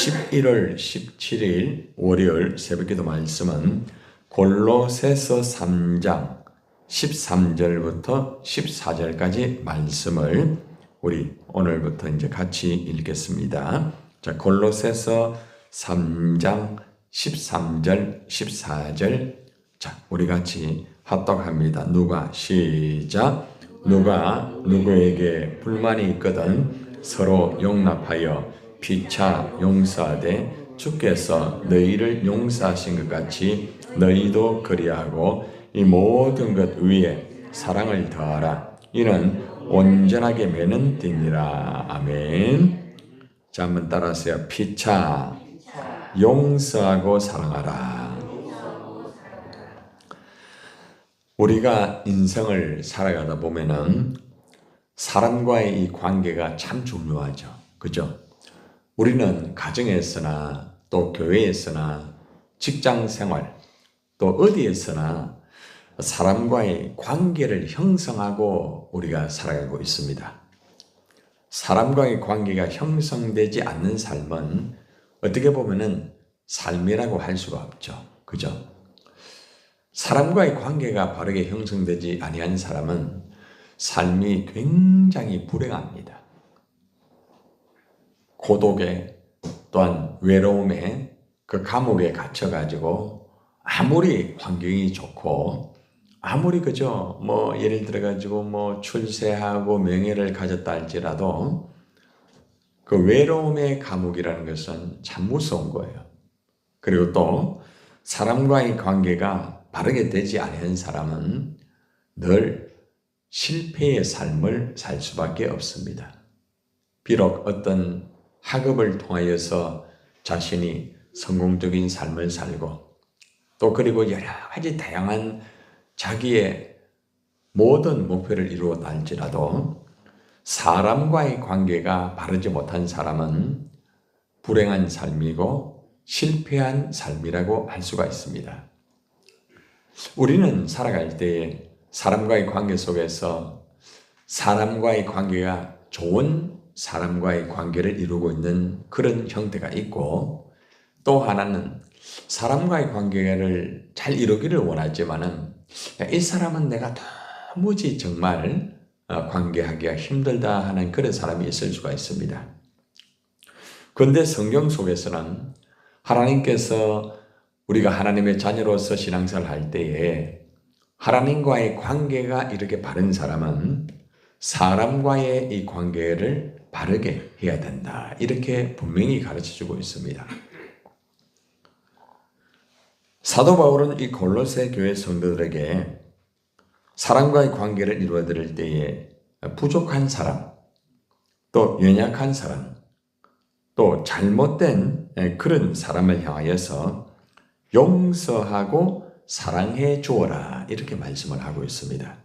11월 17일 월요일 새벽기도 말씀은 골로새서 3장 13절부터 14절까지 말씀을 우리 오늘부터 이제 같이 읽겠습니다. 자, 골로새서 3장 13절 14절. 자, 우리 같이 합독합니다. 누가 시작. 누가 누구에게 불만이 있거든 서로 용납하여 피차 용서하되 주께서 너희를 용서하신 것 같이 너희도 그리하고 이 모든 것 위에 사랑을 더하라. 이는 온전하게 매는 띠니라. 아멘. 자, 한번 따라하세요. 피차 용서하고 사랑하라. 우리가 인생을 살아가다 보면은 사람과의 이 관계가 참 중요하죠. 그죠? 우리는 가정에서나 또 교회에서나 직장 생활 또 어디에서나 사람과의 관계를 형성하고 우리가 살아가고 있습니다. 사람과의 관계가 형성되지 않는 삶은 어떻게 보면은 삶이라고 할 수가 없죠. 그죠? 사람과의 관계가 바르게 형성되지 아니한 사람은 삶이 굉장히 불행합니다. 고독에 또한 외로움에 그 감옥에 갇혀가지고 아무리 환경이 좋고 아무리 그저 예를 들어가지고 출세하고 명예를 가졌다 할지라도 그 외로움의 감옥이라는 것은 참 무서운 거예요. 그리고 또 사람과의 관계가 바르게 되지 않은 사람은 늘 실패의 삶을 살 수밖에 없습니다. 비록 어떤 학업을 통하여서 자신이 성공적인 삶을 살고 또 그리고 여러 가지 다양한 자기의 모든 목표를 이루었다 할지라도 사람과의 관계가 바르지 못한 사람은 불행한 삶이고 실패한 삶이라고 할 수가 있습니다. 우리는 살아갈 때에 사람과의 관계 속에서 사람과의 관계가 좋은 사람과의 관계를 이루고 있는 그런 형태가 있고 또 하나는 사람과의 관계를 잘 이루기를 원하지만은 이 사람은 내가 도무지 정말 관계하기가 힘들다 하는 그런 사람이 있을 수가 있습니다. 그런데 성경 속에서는 하나님께서 우리가 하나님의 자녀로서 신앙생활을 할 때에 하나님과의 관계가 이렇게 바른 사람은 사람과의 이 관계를 바르게 해야 된다. 이렇게 분명히 가르쳐주고 있습니다. 사도 바울은 이 골로새 교회 성도들에게 사람과의 관계를 이루어 드릴 때에 부족한 사람, 또 연약한 사람, 또 잘못된 그런 사람을 향하여서 용서하고 사랑해 주어라. 이렇게 말씀을 하고 있습니다.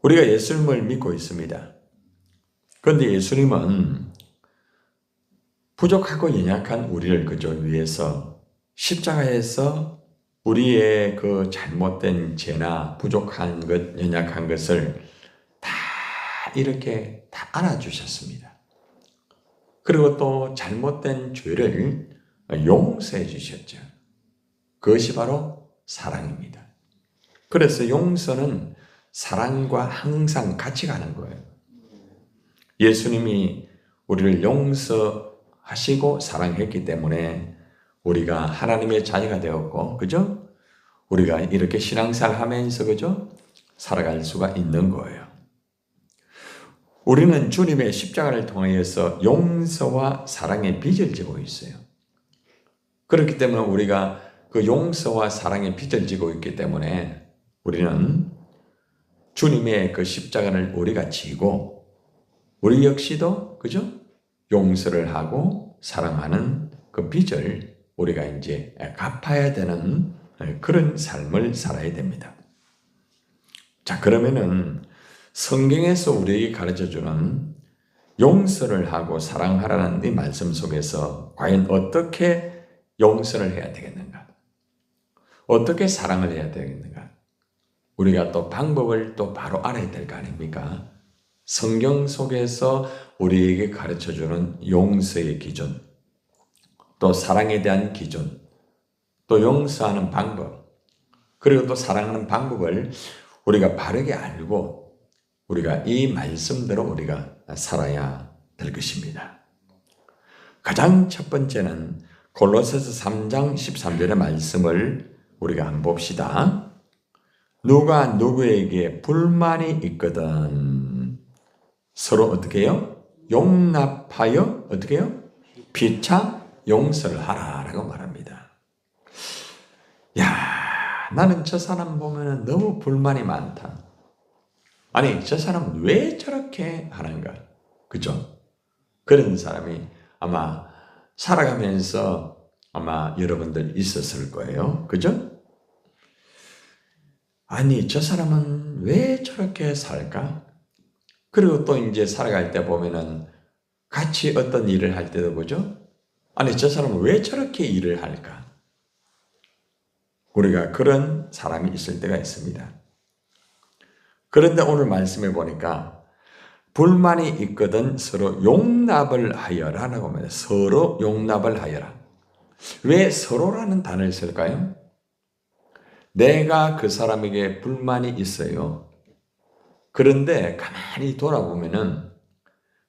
우리가 예수님을 믿고 있습니다. 그런데 예수님은 부족하고 연약한 우리를 그저 위해서 십자가에서 우리의 그 잘못된 죄나 부족한 것, 연약한 것을 다 이렇게 다 안아주셨습니다. 그리고 또 잘못된 죄를 용서해 주셨죠. 그것이 바로 사랑입니다. 그래서 용서는 사랑과 항상 같이 가는 거예요. 예수님이 우리를 용서하시고 사랑했기 때문에 우리가 하나님의 자녀가 되었고, 그죠? 우리가 이렇게 신앙생활 하면서, 그죠? 살아갈 수가 있는 거예요. 우리는 주님의 십자가를 통해서 용서와 사랑의 빚을 지고 있어요. 그렇기 때문에 우리가 그 용서와 사랑의 빚을 지고 있기 때문에 우리는 주님의 그 십자가를 우리가 지고 우리 역시도 그죠? 용서를 하고 사랑하는 그 빚을 우리가 이제 갚아야 되는 그런 삶을 살아야 됩니다. 자, 그러면은 성경에서 우리에게 가르쳐주는 용서를 하고 사랑하라는 이 말씀 속에서 과연 어떻게 용서를 해야 되겠는가? 어떻게 사랑을 해야 되겠는가? 우리가 또 방법을 또 바로 알아야 될 거 아닙니까? 성경 속에서 우리에게 가르쳐주는 용서의 기준, 또 사랑에 대한 기준, 또 용서하는 방법, 그리고 또 사랑하는 방법을 우리가 바르게 알고 우리가 이 말씀대로 우리가 살아야 될 것입니다. 가장 첫 번째는 골로새서 3장 13절의 말씀을 우리가 한번 봅시다. 누가 누구에게 불만이 있거든 서로 어떻게 해요? 용납하여 어떻게 해요? 피차 용서를 하라라고 말합니다. 야, 나는 저 사람 보면 너무 불만이 많다. 아니, 저 사람은 왜 저렇게 하는가? 그죠? 그런 사람이 아마 살아가면서 아마 여러분들 있었을 거예요. 그죠? 아니, 저 사람은 왜 저렇게 살까? 그리고 또 이제 살아갈 때 보면은 같이 어떤 일을 할 때도 보죠? 아니, 저 사람은 왜 저렇게 일을 할까? 우리가 그런 사람이 있을 때가 있습니다. 그런데 오늘 말씀을 보니까 불만이 있거든 서로 용납을 하여라 라고 합니다. 서로 용납을 하여라. 왜 서로라는 단어를 쓸까요? 내가 그 사람에게 불만이 있어요. 그런데 가만히 돌아보면은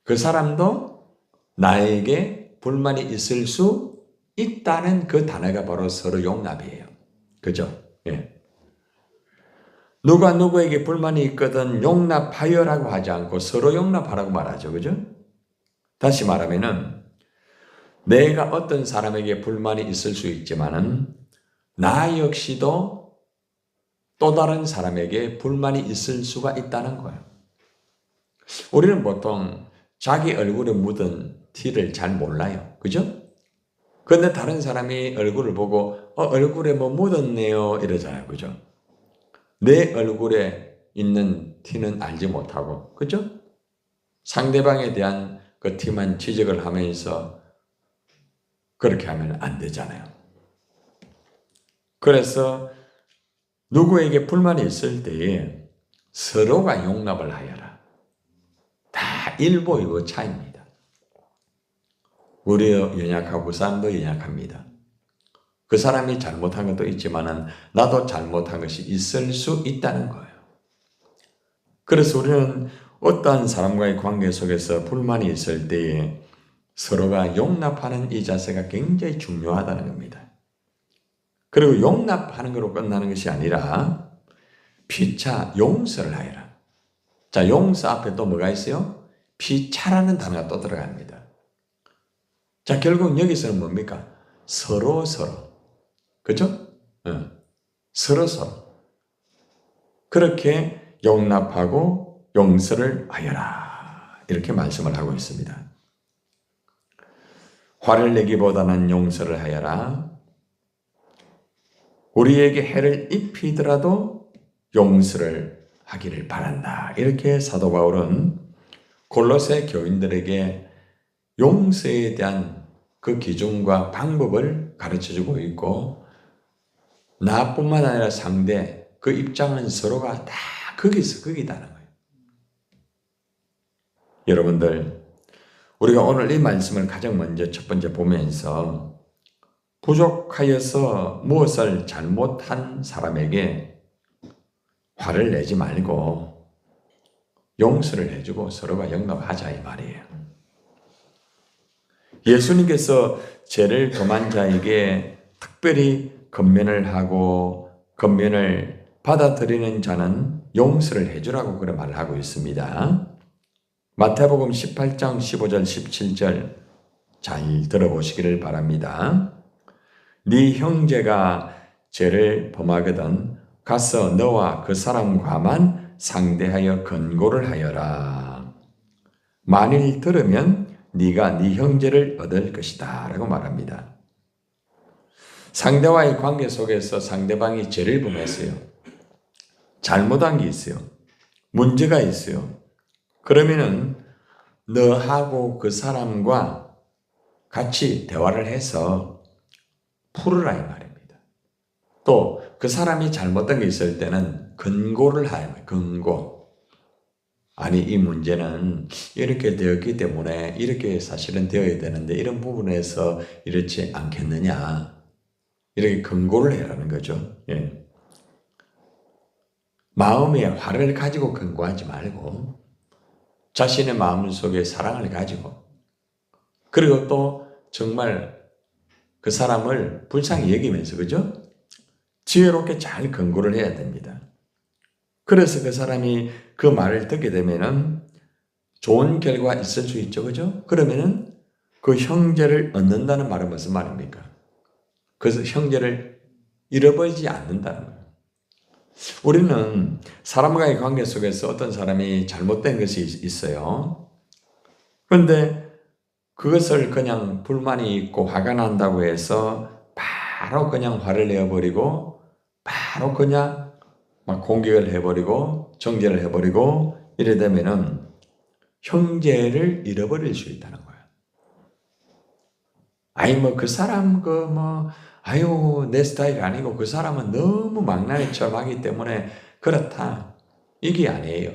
그 사람도 나에게 불만이 있을 수 있다는 그 단어가 바로 서로 용납이에요. 그죠? 예. 누가 누구에게 불만이 있거든 용납하여라고 하지 않고 서로 용납하라고 말하죠. 그죠? 다시 말하면은 내가 어떤 사람에게 불만이 있을 수 있지만은 나 역시도 또 다른 사람에게 불만이 있을 수가 있다는 거예요. 우리는 보통 자기 얼굴에 묻은 티를 잘 몰라요. 그죠? 그런데 다른 사람이 얼굴을 보고 얼굴에 뭐 묻었네요 이러잖아요. 그죠? 내 얼굴에 있는 티는 알지 못하고, 그죠? 상대방에 대한 그 티만 지적을 하면서 그렇게 하면 안 되잖아요. 그래서 누구에게 불만이 있을 때에 서로가 용납을 하여라. 다 일보이고 차이입니다. 우리도 연약하고 그 사람도 연약합니다. 그 사람이 잘못한 것도 있지만은 나도 잘못한 것이 있을 수 있다는 거예요. 그래서 우리는 어떠한 사람과의 관계 속에서 불만이 있을 때에 서로가 용납하는 이 자세가 굉장히 중요하다는 겁니다. 그리고 용납하는 것으로 끝나는 것이 아니라 피차 용서를 하여라. 자, 용서 앞에 또 뭐가 있어요? 피차라는 단어가 또 들어갑니다. 자, 결국 여기서는 뭡니까? 서로. 그죠? 서로. 그렇게 용납하고 용서를 하여라. 이렇게 말씀을 하고 있습니다. 화를 내기보다는 용서를 하여라. 우리에게 해를 입히더라도 용서를 하기를 바란다. 이렇게 사도 바울은 골로새 교인들에게 용서에 대한 그 기준과 방법을 가르쳐주고 있고, 나뿐만 아니라 상대, 그 입장은 서로가 다 거기다는 거예요. 여러분들, 우리가 오늘 이 말씀을 가장 먼저 첫 번째 보면서 부족하여서 무엇을 잘못한 사람에게 화를 내지 말고 용서를 해주고 서로가 용납하자 이 말이에요. 예수님께서 죄를 범한 자에게 특별히 건면을 하고 건면을 받아들이는 자는 용서를 해주라고 그런 말을 하고 있습니다. 마태복음 18장 15절 17절 잘 들어보시기를 바랍니다. 네 형제가 죄를 범하거든 가서 너와 그 사람과만 상대하여 권고를 하여라. 만일 들으면 네가 네 형제를 얻을 것이다 라고 말합니다. 상대와의 관계 속에서 상대방이 죄를 범했어요. 잘못한 게 있어요. 문제가 있어요. 그러면은 너하고 그 사람과 같이 대화를 해서 풀으라 이 말입니다. 또 그 사람이 잘못된 게 있을 때는 권고를 하야 해요. 권고. 아니 이 문제는 이렇게 되었기 때문에 이렇게 사실은 되어야 되는데 이런 부분에서 이렇지 않겠느냐 이렇게 권고를 해라는 거죠. 예. 마음에 화를 가지고 권고하지 말고 자신의 마음 속에 사랑을 가지고 그리고 또 정말 그 사람을 불쌍히 여기면서 그죠? 지혜롭게 잘 권고를 해야 됩니다. 그래서 그 사람이 그 말을 듣게 되면은 좋은 결과가 있을 수 있죠. 그죠? 그러면은 그 형제를 얻는다는 말은 무슨 말입니까? 그래서 형제를 잃어버리지 않는다는 거예요. 우리는 사람과의 관계 속에서 어떤 사람이 잘못된 것이 있어요. 그런데 그것을 그냥 불만이 있고 화가 난다고 해서 바로 그냥 화를 내어버리고 바로 그냥 막 공격을 해버리고 정죄를 해버리고 이래 되면은 형제를 잃어버릴 수 있다는 거예요. 아니 뭐 그 사람 아유 내 스타일 아니고 그 사람은 너무 망나니처럼 하기 때문에 그렇다. 이게 아니에요.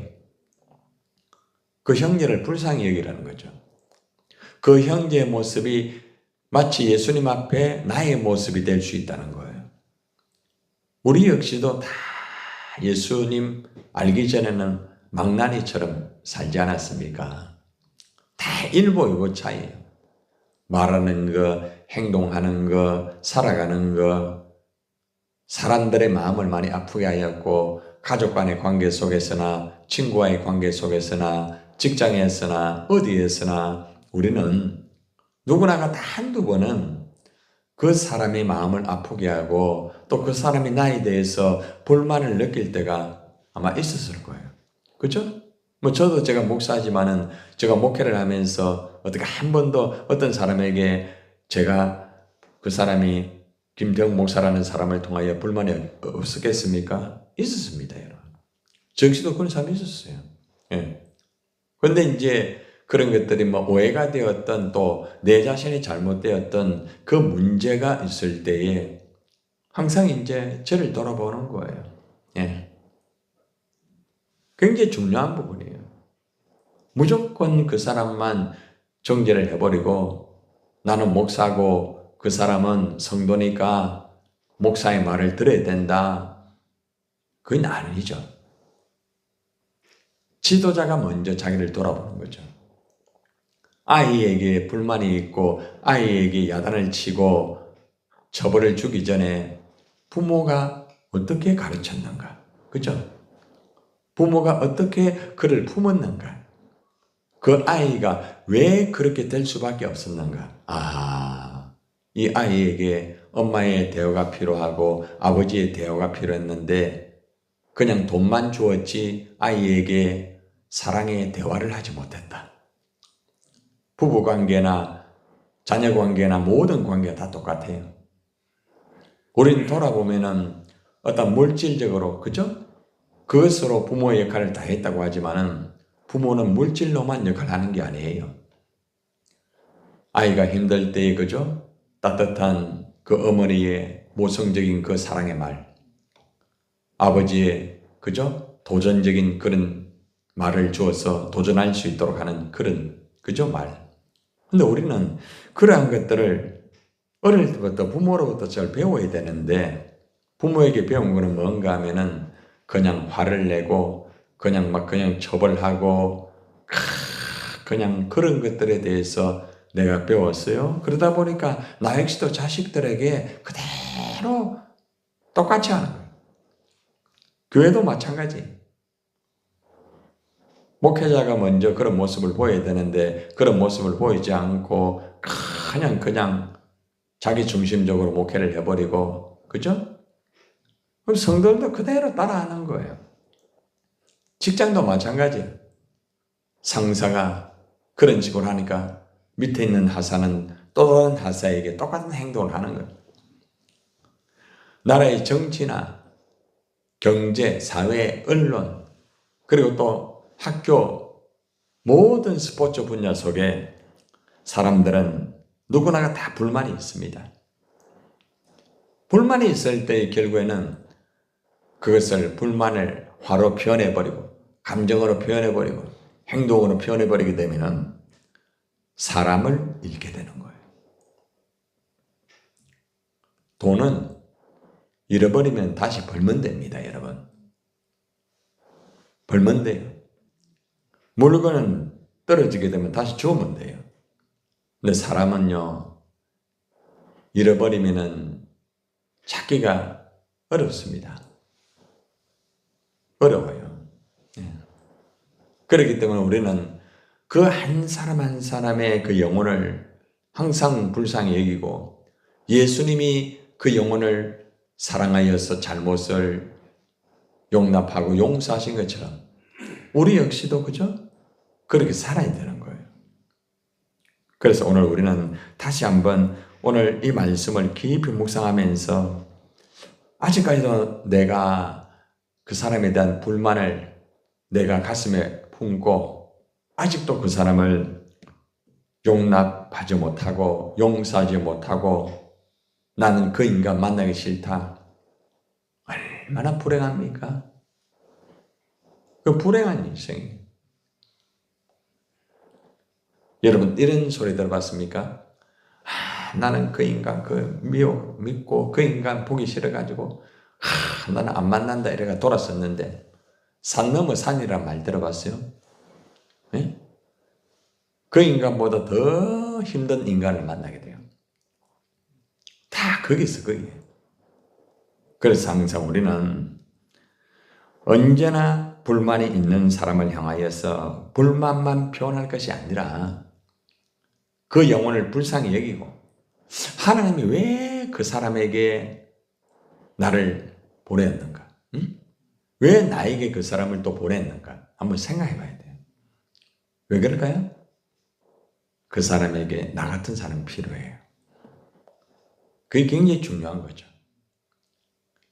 그 형제를 불쌍히 여기라는 거죠. 그 형제의 모습이 마치 예수님 앞에 나의 모습이 될 수 있다는 거예요. 우리 역시도 다 예수님 알기 전에는 망나니처럼 살지 않았습니까? 다 일보 차이예요. 말하는 거, 행동하는 거, 살아가는 거, 사람들의 마음을 많이 아프게 하였고 가족 간의 관계 속에서나 친구와의 관계 속에서나 직장에서나 어디에서나 우리는 누구나가 다 한두 번은 그 사람의 마음을 아프게 하고 또 그 사람이 나에 대해서 불만을 느낄 때가 아마 있었을 거예요. 그죠? 뭐 저도 제가 목사지만은 제가 목회를 하면서 어떻게 한 번도 어떤 사람에게 제가 그 사람이 김태형 목사라는 사람을 통하여 불만이 없었겠습니까? 있었습니다, 여러분. 저 역시도 그런 사람이 있었어요. 예. 그런데 이제 그런 것들이 뭐 오해가 되었던 또 내 자신이 잘못되었던 그 문제가 있을 때에 항상 이제 저를 돌아보는 거예요. 예. 굉장히 중요한 부분이에요. 무조건 그 사람만 정죄를 해버리고 나는 목사고 그 사람은 성도니까 목사의 말을 들어야 된다. 그건 아니죠. 지도자가 먼저 자기를 돌아보는 거죠. 아이에게 불만이 있고 아이에게 야단을 치고 처벌을 주기 전에 부모가 어떻게 가르쳤는가? 그죠? 부모가 어떻게 그를 품었는가? 그 아이가 왜 그렇게 될 수밖에 없었는가? 이 아이에게 엄마의 대우가 필요하고 아버지의 대우가 필요했는데 그냥 돈만 주었지 아이에게 사랑의 대화를 하지 못했다. 부부관계나 자녀관계나 모든 관계가 다 똑같아요. 우린 돌아보면은 어떤 물질적으로, 그죠? 그것으로 부모의 역할을 다 했다고 하지만은 부모는 물질로만 역할을 하는 게 아니에요. 아이가 힘들 때에, 그죠? 따뜻한 그 어머니의 모성적인 그 사랑의 말, 아버지의, 그죠? 도전적인 그런 말을 주어서 도전할 수 있도록 하는 그런, 그죠? 말. 근데 우리는 그러한 것들을 어릴 때부터 부모로부터 잘 배워야 되는데 부모에게 배운 거는 뭔가 하면은 그냥 화를 내고 그냥 처벌하고 그냥 그런 것들에 대해서 내가 배웠어요. 그러다 보니까 나 역시도 자식들에게 그대로 똑같이 하는 거예요. 교회도 마찬가지. 목회자가 먼저 그런 모습을 보여야 되는데 그런 모습을 보이지 않고 그냥 자기 중심적으로 목회를 해버리고, 그죠? 그럼 성도들도 그대로 따라하는 거예요. 직장도 마찬가지예요. 상사가 그런 식으로 하니까 밑에 있는 하사는 또 다른 하사에게 똑같은 행동을 하는 거예요. 나라의 정치나 경제, 사회, 언론, 그리고 또 학교, 모든 스포츠 분야 속에 사람들은 누구나가 다 불만이 있습니다. 불만이 있을 때 결국에는 그것을 불만을 화로 표현해버리고 감정으로 표현해버리고 행동으로 표현해버리게 되면 사람을 잃게 되는 거예요. 돈은 잃어버리면 다시 벌면 됩니다, 여러분. 벌면 돼요. 물건은 떨어지게 되면 다시 주우면 돼요. 근데 사람은요, 잃어버리면은 찾기가 어렵습니다. 어려워요. 그렇기 때문에 우리는 그 한 사람 한 사람의 그 영혼을 항상 불쌍히 여기고 예수님이 그 영혼을 사랑하여서 잘못을 용납하고 용서하신 것처럼 우리 역시도 그죠? 그렇게 살아야 되는 거예요. 그래서 오늘 우리는 다시 한번 오늘 이 말씀을 깊이 묵상하면서 아직까지도 내가 그 사람에 대한 불만을 내가 가슴에 품고 아직도 그 사람을 용납하지 못하고 용서하지 못하고 나는 그 인간 만나기 싫다. 얼마나 불행합니까? 그 불행한 인생이에요. 여러분 이런 소리 들어봤습니까? 나는 그 인간 믿고 그 인간 보기 싫어가지고 나는 안 만난다 이래가 돌았었는데 산 넘어 산이란 말 들어봤어요? 네? 그 인간보다 더 힘든 인간을 만나게 돼요. 다 거기서 거기에요. 그래서 항상 우리는 언제나 불만이 있는 사람을 향하여서 불만만 표현할 것이 아니라 그 영혼을 불쌍히 여기고 하나님이 왜 그 사람에게 나를 보냈는가? 응? 왜 나에게 그 사람을 또 보냈는가? 한번 생각해 봐야 돼요. 왜 그럴까요? 그 사람에게 나 같은 사람이 필요해요. 그게 굉장히 중요한 거죠.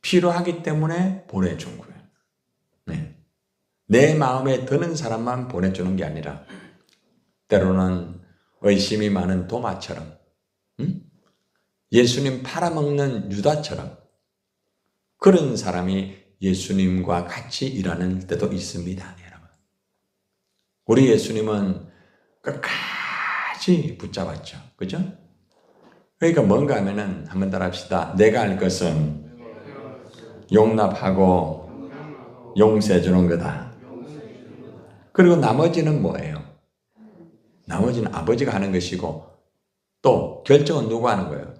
필요하기 때문에 보내준 거예요. 네. 내 마음에 드는 사람만 보내주는 게 아니라 때로는 의심이 많은 도마처럼 예수님 팔아먹는 유다처럼 그런 사람이 예수님과 같이 일하는 때도 있습니다. 여러분. 우리 예수님은 끝까지 붙잡았죠. 그죠? 그러니까 뭔가 하면은 한번 따라 합시다. 내가 할 것은 용납하고 용서해 주는 거다. 그리고 나머지는 뭐예요? 나머지는 아버지가 하는 것이고 또 결정은 누가 하는 거예요?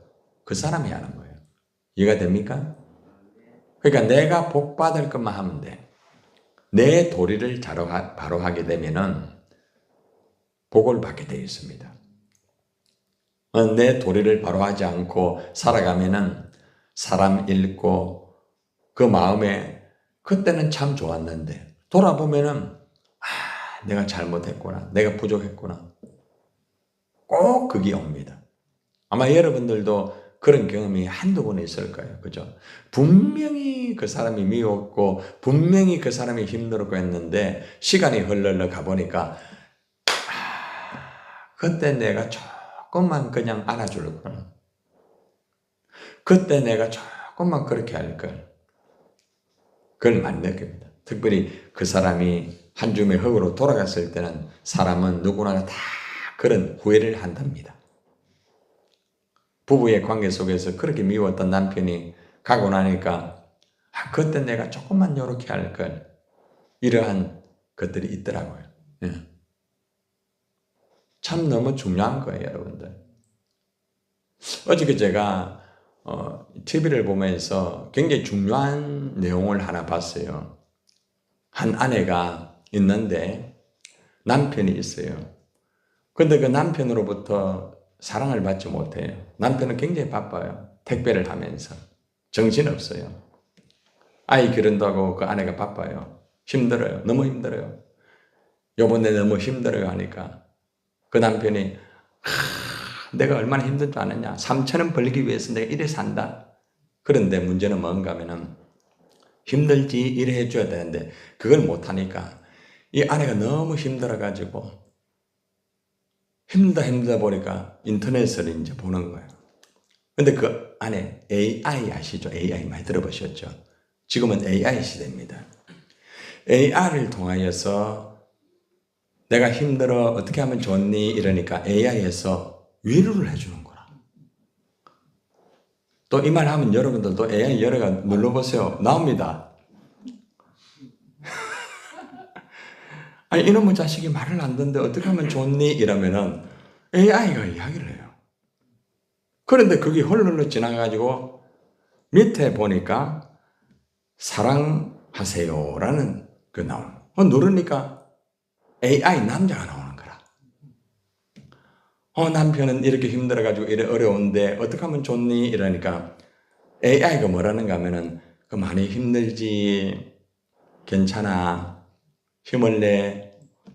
그 사람이 하는 거예요. 이해가 됩니까? 그러니까 내가 복 받을 것만 하면 돼. 내 도리를 바로 하게 되면은 복을 받게 되어 있습니다. 내 도리를 바로 하지 않고 살아가면은 사람 잃고 그 마음에 그때는 참 좋았는데 돌아보면은 내가 잘못했구나. 내가 부족했구나. 꼭 그게 옵니다. 아마 여러분들도 그런 경험이 한두 번 있을 거예요. 그죠? 분명히 그 사람이 미웠고 분명히 그 사람이 힘들었고 했는데 시간이 흘러 가보니까 그때 내가 조금만 그냥 안아줄 걸. 그때 내가 조금만 그렇게 할 걸. 그걸 많이 느낍니다. 특별히 그 사람이 한 줌의 흙으로 돌아갔을 때는 사람은 누구나 다 그런 후회를 한답니다. 부부의 관계 속에서 그렇게 미웠던 남편이 가고 나니까 그때 내가 조금만 이렇게 할 걸. 이러한 것들이 있더라고요. 예. 참 너무 중요한 거예요, 여러분들. 어저께 제가 TV를 보면서 굉장히 중요한 내용을 하나 봤어요. 한 아내가 있는데 남편이 있어요. 근데 그 남편으로부터 사랑을 받지 못해요. 남편은 굉장히 바빠요. 택배를 하면서. 정신없어요. 아이 기른다고 그 아내가 바빠요. 힘들어요. 너무 힘들어요. 요번에 너무 힘들어요 하니까 그 남편이 내가 얼마나 힘든 줄 아느냐. 3,000원 벌기 위해서 내가 이래 산다. 그런데 문제는 뭔가 하면은 힘들지 이래 해줘야 되는데 그걸 못하니까 이 아내가 너무 힘들어가지고 힘들다 보니까 인터넷을 이제 보는 거예요. 근데 그 안에 AI 아시죠? AI 많이 들어보셨죠? 지금은 AI 시대입니다. AI를 통하여서 내가 힘들어 어떻게 하면 좋니? 이러니까 AI에서 위로를 해주는 거라. 또 이 말 하면 여러분들도 AI 여러 가 눌러보세요. 나옵니다. 아니 이놈의 자식이 말을 안 듣는데 어떻게 하면 좋니? 이러면은 AI가 이야기를 해요. 그런데 그게 헐룰로 지나가지고 밑에 보니까 사랑하세요라는 그 나오는 누르니까 AI 남자가 나오는 거라. 남편은 이렇게 힘들어가지고 이래 어려운데 어떻게 하면 좋니? 이러니까 AI가 뭐라는가 하면은 그 많이 힘들지, 괜찮아, 힘을 내,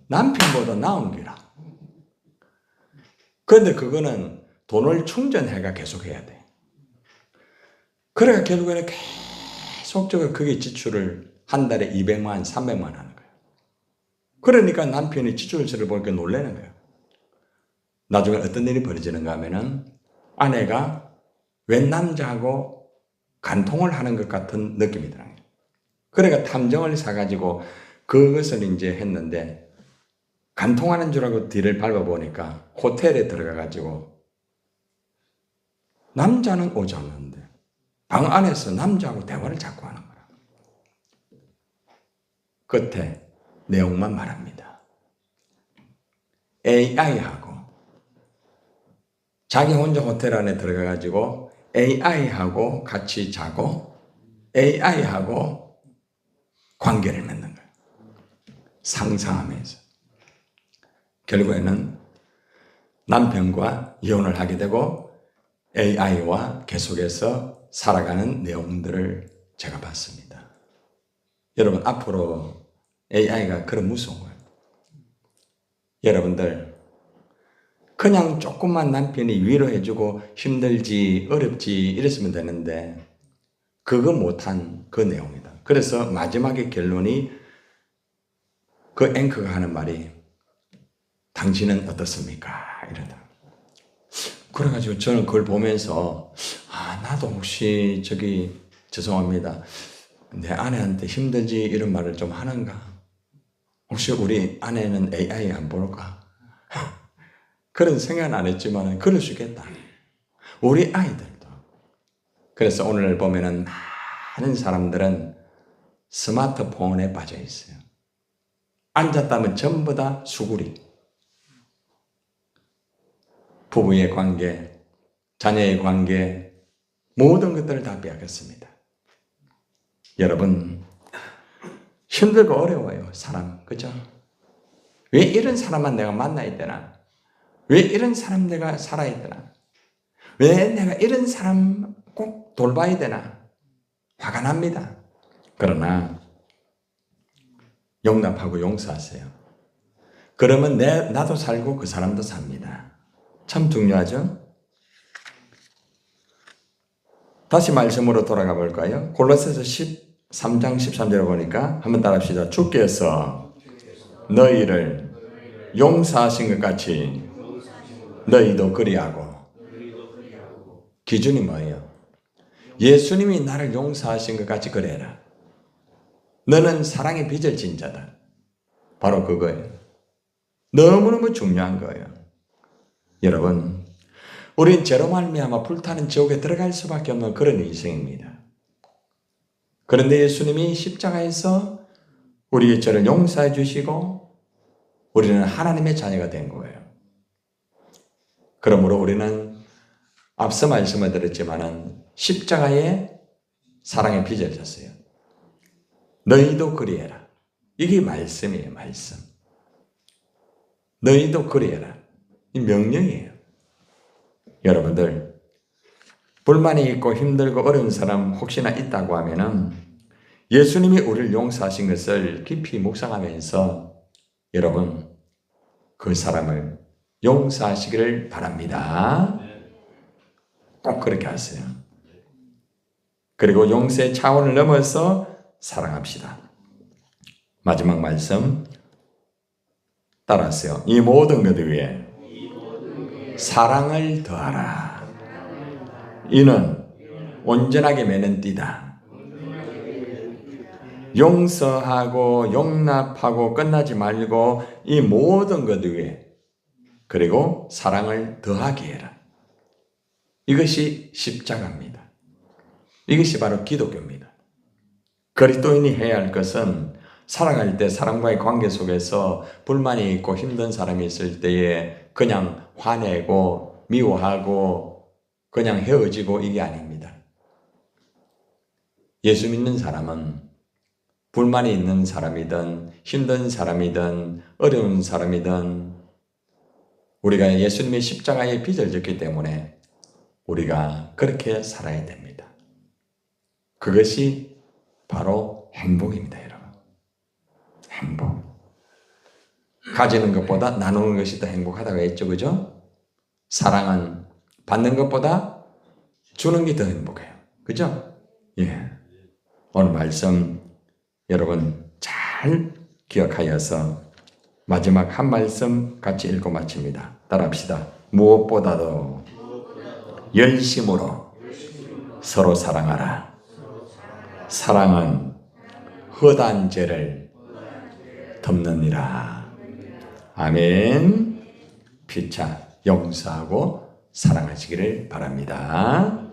남편보다 나은 거라. 그런데 그거는 돈을 충전해가 계속 해야 돼. 그래가 결국에는 계속적으로 그게 지출을 한 달에 200만, 300만 하는 거예요. 그러니까 남편이 지출서를 보니까 놀라는 거예요. 나중에 어떤 일이 벌어지는가 하면은 아내가 웬 남자하고 간통을 하는 것 같은 느낌이 들어요. 그러니까 탐정을 사가지고 그것을 이제 했는데 간통하는 줄 알고 뒤를 밟아보니까 호텔에 들어가가지고 남자는 오지 않는데 방 안에서 남자하고 대화를 자꾸 하는 거야. 끝에 내용만 말합니다. AI하고 자기 혼자 호텔 안에 들어가가지고 AI하고 같이 자고 AI하고 관계를 맺는 거예요. 상상하면서. 결국에는 남편과 이혼을 하게 되고 AI와 계속해서 살아가는 내용들을 제가 봤습니다. 여러분 앞으로 AI가 그런 무서운 거예요. 여러분들 그냥 조금만 남편이 위로해주고 힘들지 어렵지 이랬으면 되는데 그거 못한 그 내용이다. 그래서 마지막에 결론이 그 앵커가 하는 말이 당신은 어떻습니까? 이러다. 그래가지고 저는 그걸 보면서 나도 혹시 죄송합니다. 내 아내한테 힘들지 이런 말을 좀 하는가? 혹시 우리 아내는 AI 안 볼까? 그런 생각은 안 했지만 그럴 수 있겠다. 우리 아이들도. 그래서 오늘 보면은 많은 사람들은 스마트폰에 빠져 있어요. 앉았다면 전부 다 수구리. 부부의 관계, 자녀의 관계, 모든 것들을 다 빼앗겼습니다. 여러분, 힘들고 어려워요, 사람. 그죠? 왜 이런 사람만 내가 만나야 되나? 왜 이런 사람 내가 살아야 되나? 왜 내가 이런 사람 꼭 돌봐야 되나? 화가 납니다. 그러나 용납하고 용서하세요. 그러면 나도 살고 그 사람도 삽니다. 참 중요하죠? 다시 말씀으로 돌아가 볼까요? 골로새서 13장 13절에 보니까 한번 따라합시다. 주께서 너희를 용서하신 것 같이 너희도 그리하고. 기준이 뭐예요? 예수님이 나를 용서하신 것 같이 그래라. 너는 사랑의 빚을 진 자다. 바로 그거예요. 너무너무 중요한 거예요. 여러분, 우린 죄로 말미암아 불타는 지옥에 들어갈 수밖에 없는 그런 인생입니다. 그런데 예수님이 십자가에서 우리의 죄를 용서해 주시고 우리는 하나님의 자녀가 된 거예요. 그러므로 우리는 앞서 말씀을 드렸지만은 십자가에 사랑의 빚을 졌어요. 너희도 그리해라. 이게 말씀이에요, 말씀. 너희도 그리해라. 이 명령이에요. 여러분들, 불만이 있고 힘들고 어려운 사람 혹시나 있다고 하면은 예수님이 우리를 용서하신 것을 깊이 묵상하면서 여러분, 그 사람을 용서하시기를 바랍니다. 꼭 그렇게 하세요. 그리고 용서의 차원을 넘어서 사랑합시다. 마지막 말씀 따라하세요. 이 모든 것 위에 사랑을 더하라. 이는 온전하게 매는 띠다. 용서하고 용납하고 끝나지 말고 이 모든 것 위에 그리고 사랑을 더하게 해라. 이것이 십자가입니다. 이것이 바로 기독교입니다. 그리스도인이 해야 할 것은 살아갈 때 사람과의 관계 속에서 불만이 있고 힘든 사람이 있을 때에 그냥 화내고 미워하고 그냥 헤어지고 이게 아닙니다. 예수 믿는 사람은 불만이 있는 사람이든 힘든 사람이든 어려운 사람이든 우리가 예수님의 십자가의 빚을 졌기 때문에 우리가 그렇게 살아야 됩니다. 그것이 바로 행복입니다, 여러분. 행복. 가지는 것보다 나누는 것이 더 행복하다고 했죠, 그죠? 사랑은 받는 것보다 주는 게 더 행복해요. 그죠? 예. 오늘 말씀 여러분 잘 기억하여서 마지막 한 말씀 같이 읽고 마칩니다. 따라합시다. 무엇보다도 열심으로 서로 사랑하라. 사랑은 허다한 죄를 덮느니라. 아멘. 피차 용서하고 사랑하시기를 바랍니다.